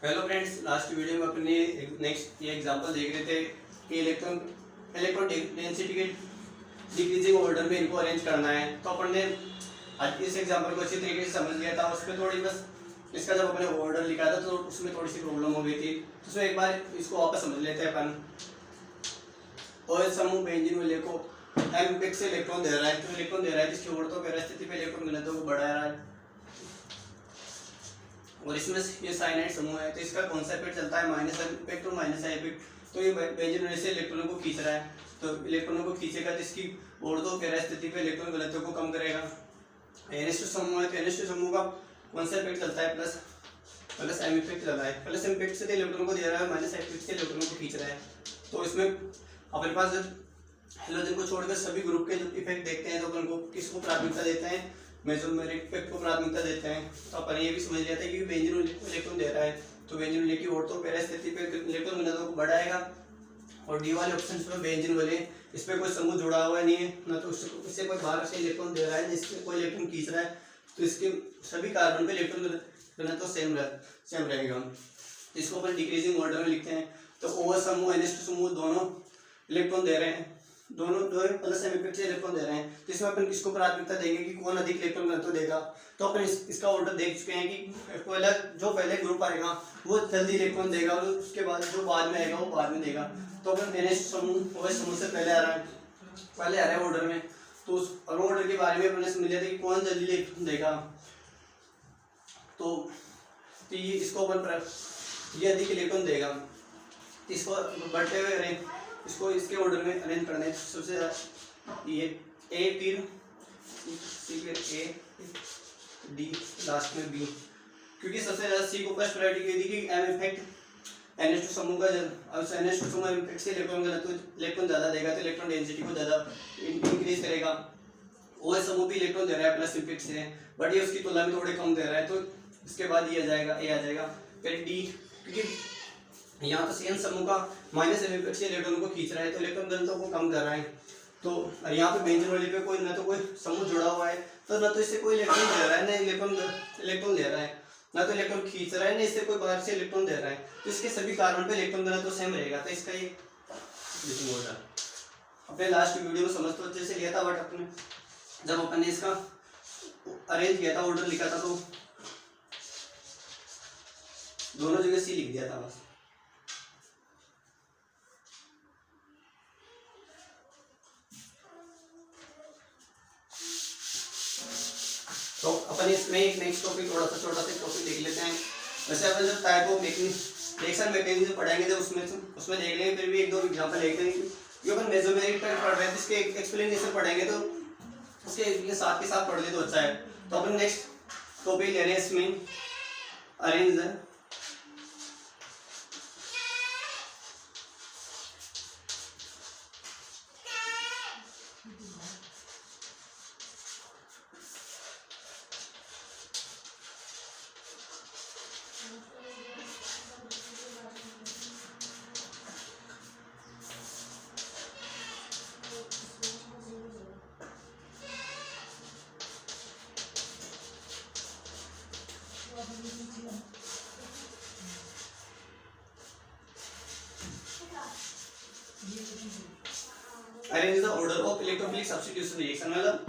Hello friends, last video में अपने next ये एग्जांपल देख रहे थे कि इलेक्ट्रॉन डेंसिटी के डिक्रीजिंग ऑर्डर में इनको अरेंज करना है। तो अपन ने आज इस एग्जांपल को अच्छी तरीके से समझ लिया था। उसमें थोड़ी बस इसका जब अपने ऑर्डर लिखा था तो उसमें थोड़ी सी प्रॉब्लम हो गई थी। तो उसमें एक बार इसको वापस समझ लेते हैं अपन। और समूह बेंजीन वाले को एम से इलेक्ट्रॉन दे रहा है, तो इलेक्ट्रॉन दे रहा है जिसकी ऑर्थो स्थिति पे इलेक्ट्रॉन घनत्व को बढ़ा रहा है। और इसमें ये साइनाइड समूह है, तो इसका कौन सा इफेक्ट चलता है, माइनस इफेक्ट और माइनस आई इफेक्ट। तो ये बेंजीन से इलेक्ट्रॉनों को खींच रहा है, तो इलेक्ट्रॉनों को खींचेगा तो इसकी ऑर्थो स्थिति पे इलेक्ट्रॉन घनत्व को कम करेगा। NH2 समूह है, तो NH2 समूह का कौन सा इफेक्ट चलता है, प्लस एम इफेक्ट चल रहा है। प्लस इफेक्ट से इलेक्ट्रॉन को दे रहा है, माइनस इफेक्ट से इलेक्ट्रॉनों को खींच रहा है। तो इसमें अपने पास हेलोजन को छोड़कर सभी ग्रुप के जब इफेक्ट देखते हैं तो अपन को किसको प्राथमिकता देते हैं, मेसोमेरिक इफेक्ट को प्राथमिकता देते हैं। तो अपन ये भी समझ लिया था कि बेंजीन इलेक्ट्रॉन दे रहा है, तो बेंजीन की ऑर्थो स्थिति पे इलेक्ट्रॉन घनत्व को बढ़ाएगा। और डी वाले ऑप्शन में बेंजीन वाले, इस पर कोई समूह जुड़ा हुआ नहीं है, ना तो इससे कोई बाहर से इलेक्ट्रॉन दे रहा है, जिससे कोई इलेक्ट्रॉन खींच रहा है। तो इसके सभी कार्बन पे इलेक्ट्रॉन घनत्व सेम रहेगा। इसको अपन डिक्रीजिंग ऑर्डर में लिखते हैं। तो OH समूह NH2 समूह दोनों इलेक्ट्रॉन दे रहे हैं, दोनों प्लस एम इफेक्ट से इलेक्ट्रॉन दे रहे हैं। तो इसमें अपन किसको प्राथमिकता देंगे कि कौन अधिक इलेक्ट्रॉन घनत्व देगा। तो अपन इसका ऑर्डर देख चुके हैं कि जो पहले ग्रुप आएगा वो जल्दी इलेक्ट्रॉन देगा, और उसके बाद जो बाद में आएगा वो बाद में देगा। तो अपन NH समूह OH समूह से पहले आ रहा है ऑर्डर में। तो उस ऑर्डर के बारे में अपने समझ लिया था कि कौन जल्दी इलेक्ट्रॉन देगा। तो ये इसको अपन ये अधिक इलेक्ट्रॉन देगा, इसको बढ़ते हुए अरेंज, इसको इसके ऑर्डर में अरेंज करना है। सबसे ये ए, फिर सी, फिर ए, डी, लास्ट में बी। क्योंकि सबसे ज़्यादा सी को फर्स्ट प्रायोरिटी दी कि एम इफेक्ट NH2 समूह का, अब NH2 समूह इफेक्ट से इलेक्ट्रॉन ज़्यादा देगा, तो इलेक्ट्रॉन डेंसिटी को ज़्यादा इंक्रीज करेगा। OH समूह भी इलेक्ट्रॉन दे रहा है प्लस इफेक्ट से, बट ये उसकी तुलना में थोड़े कम दे रहा है, तो इसके बाद ये आ जाएगा। फिर डी, क्योंकि यहाँ तो CN समूह का माइनस एम इफेक्ट से इलेक्ट्रॉन को खींच रहा है, तो इलेक्ट्रॉन घनत्व को कम कर रहा है। तो यहाँ पे बेंजीन वाले पे कोई ना तो कोई समूह जुड़ा हुआ है, तो ना तो इससे कोई इलेक्ट्रॉन दे रहा है, ना इलेक्ट्रॉन दे रहा है, ना तो इलेक्ट्रॉन खींच रहा है, ना इससे कोई बाहर से इलेक्ट्रॉन दे रहा है। तो इसके सभी कार्बन पे इलेक्ट्रॉन घनत्व तो सेम रहेगा। तो इसका ये ऑर्डर अपने लास्ट वीडियो में समझ तो अच्छे से लिया था, बट अपने जब अपन ने इसका अरेंज किया था, ऑर्डर लिखा था, तो दोनों जगह सी लिख दिया था बस। तो अपन इसमें एक नेक्स्ट टॉपिक थोड़ा सा छोटा सा टॉपिक देख लेते हैं। वैसे अपन जब टाइप ऑफ रिएक्शन मैकेनिज्म पढ़ाएंगे जब उसमें देख लेंगे, फिर भी एक दो एग्जांपल देख लेंगे। क्योंकि अपन मेसोमेरिक पर पढ़ रहे हैं, इसके एक्सप्लेनेशन पढ़ेंगे तो उसके साथ के साथ पढ़ ले तो अच्छा है। तो अपन नेक्स्ट टॉपिक ले रहे हैं इसमें arrange arrange the order of electrophilic substitution reaction. मतलब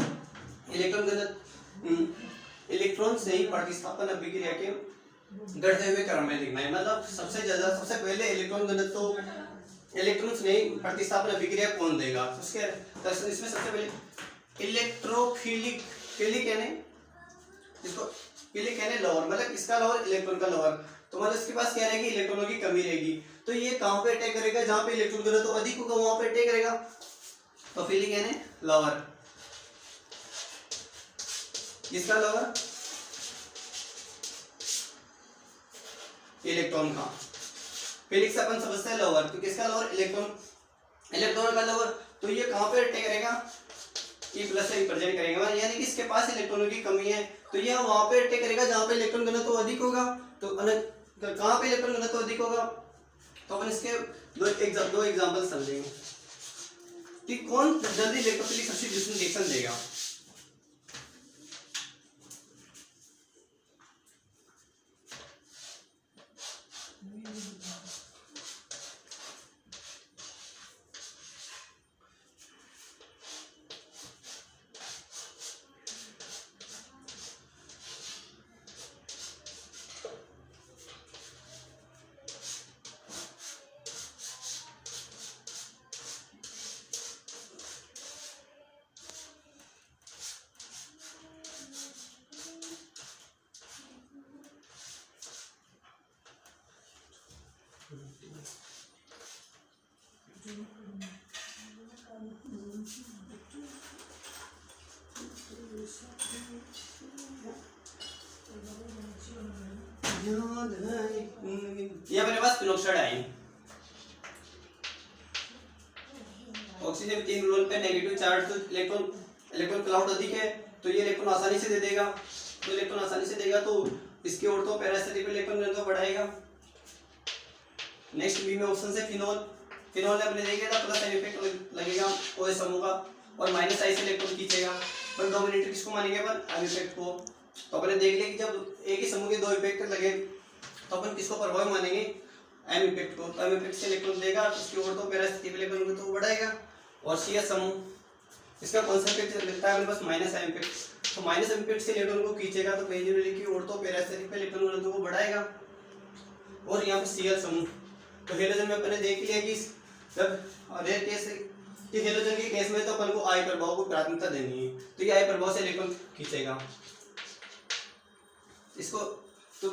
इलेक्ट्रॉन से ही प्रतिस्थापन अभिक्रिया के घटते हुए क्रम में लिखना है। मतलब सबसे पहले इलेक्ट्रॉन्स ने प्रतिस्थापन अभिक्रिया कौन देगा, उसके इसमें सबसे पहले इलेक्ट्रोफिलिक यानी इसको फिलिक यानी लोअर, मतलब इसका लोअर इलेक्ट्रॉन का लोअर। तो मतलब इसके पास क्या रहेगी, इलेक्ट्रॉनों की कमी रहेगी। तो ये कहां पे अटैक करेगा, जहां पे इलेक्ट्रॉन घनत्व तो अधिक होगा वहां पे अटैक करेगा। तो फिलिक यानी लोअर, किसका लोअर, इलेक्ट्रॉन का। फिलिक से अपन समझते हैं लोअर, तो किसका लोअर, इलेक्ट्रॉन का लोअर। तो ये कहां पे अटैक करेगा, E प्लस से रिप्रेजेंट करेगा, यानी कि इसके पास इलेक्ट्रॉनों की कमी है, तो यह वहां पे अटैक करेगा जहां पे इलेक्ट्रॉन घनत्व तो अधिक होगा। तो कहां पे इलेक्ट्रॉन घनत्व तो अधिक होगा, तो अपन इसके दो एग्जांपल समझेंगे कि कौन जल्दी इलेक्ट्रोफिलिक सब्स्टिट्यूशन रिएक्शन देगा। ये अपने पास पेरोक्साइड आयन, ऑक्सीजन 3 लोन पे नेगेटिव चार्ज, तो इलेक्ट्रॉन क्लाउड अधिक है तो ये इलेक्ट्रॉन आसानी से दे देगा, तो इलेक्ट्रॉन आसानी से देगा तो इसके ऑर्थो पैरास्थिति पे इलेक्ट्रॉन घनत्व बढ़ाएगा। नेक्स्ट बी में ऑप्शन से फिनोल, फिनोल ने अपने देखिएगा प्लस साइन इफेक्ट लगेगा OH समूह का और माइनस आई से इलेक्ट्रॉन खींचेगा, पर डोमिनेटर किसको मानेंगे अपन, आई इफेक्ट को। तो अपने देख लिया कि जब एक ही समूह के दो इफेक्ट लगे तो अपन किसको प्रभावी मानेंगे, एम इफेक्ट को। तो एम इफेक्ट से इलेक्ट्रॉन देगा तो उसकी ऑर्थो पैरास्थिति पे इलेक्ट्रॉन तो बढ़ाएगा। और CS समूह, इसका कॉन्सेंट्रेट लगता है अपने पास माइनस एम इफेक्ट, तो माइनस एम इफेक्ट से इलेक्ट्रॉन को खींचेगा तो बेंजीन की ऑर्थो पैरास्थिति पे इलेक्ट्रॉन घनत्व को बढ़ाएगा। और यहाँ पे Cl समूह, तो हेलोजन में अपने देख लिया कि जब रेयर केस कि हेलोजन के केस में तो अपन को आई प्रभाव को प्राथमिकता देनी है, तो ये आई प्रभाव से इलेक्ट्रॉन खींचेगा इसको। तो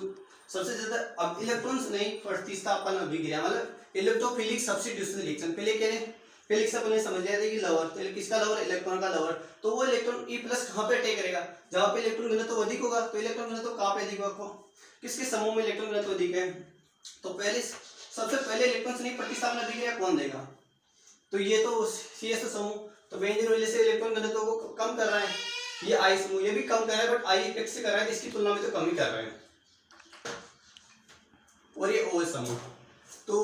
सबसे ज्यादा अब इलेक्ट्रॉन्स नहीं प्रतिस्थापन अभिक्रिया मतलब इलेक्ट्रोफिलिक सब्स्टिट्यूशन रिएक्शन, पहले क्या है, पहले से अपन समझ लिया था कि लवर, तो किसका लवर, इलेक्ट्रॉन का लवर, तो वो इलेक्ट्रॉन E+ कहाँ पे अटैक करेगा, जहाँ पे इलेक्ट्रॉन घनत्व अधिक होगा, तो इलेक्ट्रॉन घनत्व कहाँ पे अधिक होगा, किसके समूह में इलेक्ट्रॉन घनत्व अधिक है, तो पहले सबसे पहले इलेक्ट्रॉन नहीं प्रतिस्थापन अभिक्रिया कौन देगा, तो ये तो CS समूह, तो बेंजीन वजह से इलेक्ट्रॉन घनत्व को कम कर रहा है, ये I समूह ये भी कम कर रहा है बट I इफेक्ट से कर रहा है, इसकी तुलना में तो कम ही कर रहा है। और ये OH समूह, तो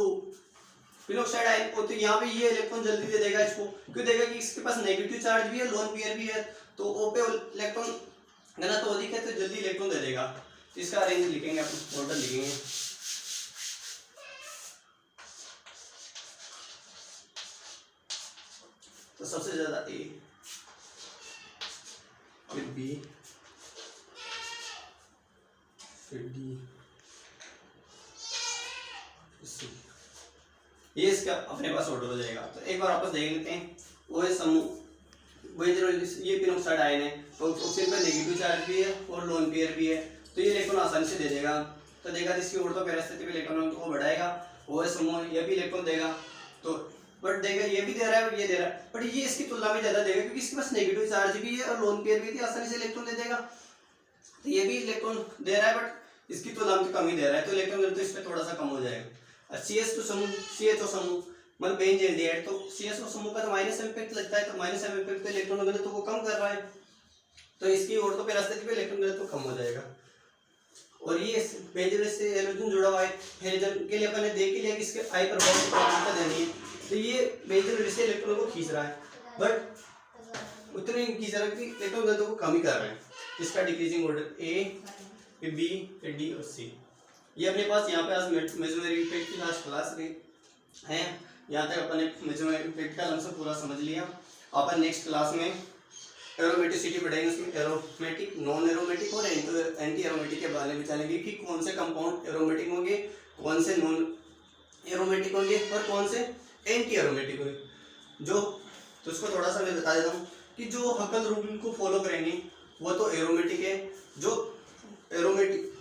पेरोक्साइड आयन को, तो यहाँ पे ये इलेक्ट्रॉन जल्दी दे देगा इसको, क्यों देगा कि इसके पास नेगेटिव चार्ज भी है, लोन पेयर भी है, तो O पे इलेक्ट्रॉन घनत्व अधिक है तो जल्दी इलेक्ट्रॉन दे देगा। तो इसका अरेंज लिखेंगे अपन, ऑर्डर लिखेंगे, तो सबसे ज्यादा A, फिर B, फिर D, C, ये इसका अपने पास ऑर्डर हो जाएगा। तो एक बार वापस देख लेते हैं, OH समूह ये पेरोक्साइड आयन है, तो ऑक्सीजन पर नेगेटिव चार्ज भी है और लोन पेयर भी है, तो ये इलेक्ट्रॉन आसानी से दे देगा, तो देगा इसकी ऑर्थो पैरास्थिति पे इलेक्ट्रॉन को बढ़ाएगा। OH समूह ये भी इलेक्ट्रॉन देगा, तो बट देगा ये भी दे रहा है ये दे रहा है, बट ये इसकी तुलना में ज्यादा देगा क्योंकि इसके पास नेगेटिव चार्ज भी है और लोन पेयर भी थी, आसानी से इलेक्ट्रॉन दे देगा। तो ये भी इलेक्ट्रॉन दे रहा है बट इसकी तुलना में कम ही दे रहा है, तो इलेक्ट्रॉन घनत्व इस पर थोड़ा सा कम हो जाएगा। CH2 समूह, CHO समूह मतलब बेंजीन है, तो CHO समूह का तो माइनस एम इफेक्ट लगता है, तो माइनस एम इफेक्ट पे इलेक्ट्रॉन घनत्व को कम कर रहा है, तो इसकी ऑर्थो पैरास्थिति पे इलेक्ट्रॉन घनत्व कम हो जाएगा। और ये बेंजीन से हेलोजन जुड़ा हुआ है, हेलोजन के लिए अपन ने देख लिया कि इसके आई प्रभाव को प्राथमिकता देनी है, तो ये बेंजीन से इलेक्ट्रॉन को खींच रहा है बट उतने ही खींच रहा है कि इलेक्ट्रॉन घनत्व को कम ही कर रहा है। इसका डिक्रीजिंग ऑर्डर A, फिर B, फिर D और C। ये अपने पास यहाँ पे आज मेसोमेरिक इफेक्ट की लास्ट क्लास में है, यहाँ तक अपन ने मेसोमेरिक इफेक्ट का लमसम पूरा समझ लिया। अपन नेक्स्ट क्लास में एरोमेटिसिटी पढ़ेंगे, उसमें एरोमेटिक, नॉन एरोमेटिक और एंटी एरोमेटिक के बारे में जानेंगे कि कौन से कंपाउंड एरोमेटिक होंगे, कौन से नॉन एरोमेटिक होंगे और कौन से एंटी एरोमेटिक होंगे। जो तो उसको थोड़ा सा मैं बता देता हूँ कि जो हकल रूल को फॉलो करेंगे वो तो एरोमेटिक है, जो एरोमेटिक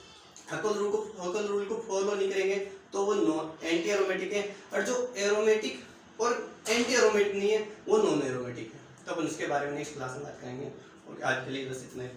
हकल रूल को फॉलो नहीं करेंगे तो वो नॉन एंटी एरोमेटिक है, और जो एरोमेटिक और एंटी एरोमेटिक नहीं है वो नॉन एरोमेटिक है। तो अपन उसके बारे में नेक्स्ट क्लास में बात करेंगे। और आज के लिए बस इतना ही।